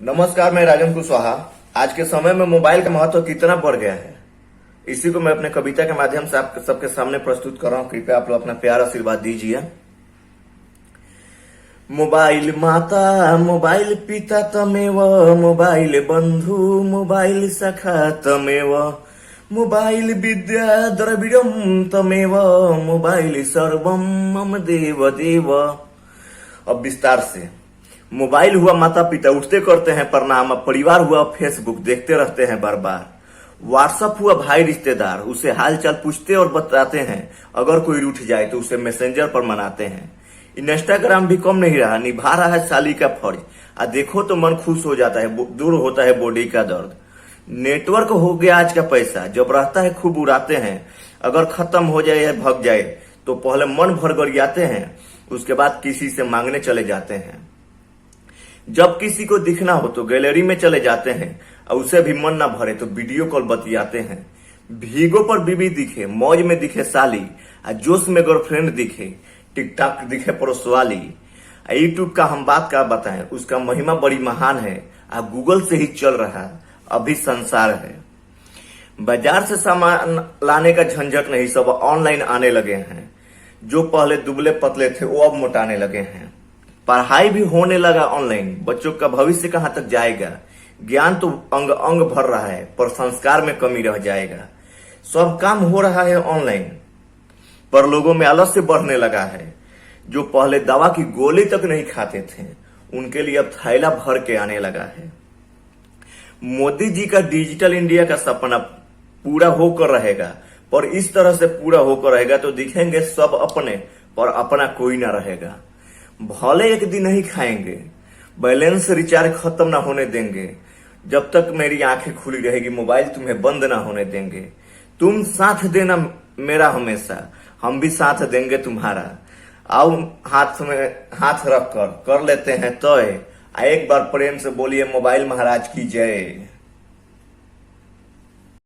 नमस्कार, मैं राजन कुशवाहा। आज के समय में मोबाइल का महत्व कितना बढ़ गया है, इसी को मैं अपने कविता के माध्यम से आप सबके सामने प्रस्तुत कर रहा हूं। कृपया आप लोग अपना प्यार आशीर्वाद दीजिए। मोबाइल माता मोबाइल पिता तमेव, मोबाइल बंधु मोबाइल सखा तमेव, मोबाइल विद्या द्रविड़म तमेव, मोबाइल सर्वम मम देव देव। अब विस्तार से, मोबाइल हुआ माता पिता, उठते करते हैं प्रणाम। अब परिवार हुआ फेसबुक, देखते रहते हैं बार बार। व्हाट्सएप हुआ भाई रिश्तेदार, उसे हालचाल पूछते और बताते हैं। अगर कोई रूठ जाए तो उसे मैसेंजर पर मनाते हैं। इंस्टाग्राम भी कम नहीं रहा, निभा रहा है साली का फर्ज। देखो तो मन खुश हो जाता है, दूर होता है बॉडी का दर्द। नेटवर्क हो गया आज का पैसा, जब रहता है खूब उड़ाते हैं। अगर खत्म हो जाए या भग जाए तो पहले मन भर गरियाते हैं, उसके बाद किसी से मांगने चले जाते हैं। जब किसी को दिखना हो तो गैलरी में चले जाते हैं, और उसे भी मन ना भरे तो वीडियो कॉल बतियाते हैं। भीगो पर बीबी दिखे, मौज में दिखे साली, जोश में गर्लफ्रेंड दिखे, टिकटॉक दिखे पड़ोसवाली। यूट्यूब का हम बात का बताएं, उसका महिमा बड़ी महान है। गूगल से ही चल रहा अभी संसार है। बाजार से सामान लाने का झंझट नहीं, सब ऑनलाइन आने लगे हैं। जो पहले दुबले पतले थे वो अब मोटाने लगे हैं। पढ़ाई भी होने लगा ऑनलाइन, बच्चों का भविष्य कहां तक जाएगा। ज्ञान तो अंग अंग भर रहा है, पर संस्कार में कमी रह जाएगा। सब काम हो रहा है ऑनलाइन, पर लोगों में आलस्य बढ़ने लगा है। जो पहले दवा की गोली तक नहीं खाते थे, उनके लिए अब थैला भर के आने लगा है। मोदी जी का डिजिटल इंडिया का सपना पूरा होकर रहेगा, पर इस तरह से पूरा होकर रहेगा तो दिखेंगे सब अपने, पर अपना कोई ना रहेगा। भले एक दिन नहीं खाएंगे, बैलेंस रिचार्ज खत्म ना होने देंगे। जब तक मेरी आंखें खुली रहेगी, मोबाइल तुम्हें बंद ना होने देंगे। तुम साथ देना मेरा हमेशा, हम भी साथ देंगे तुम्हारा। आओ हाथ में हाथ रख कर लेते हैं तय। एक बार प्रेम से बोलिए मोबाइल महाराज की जय।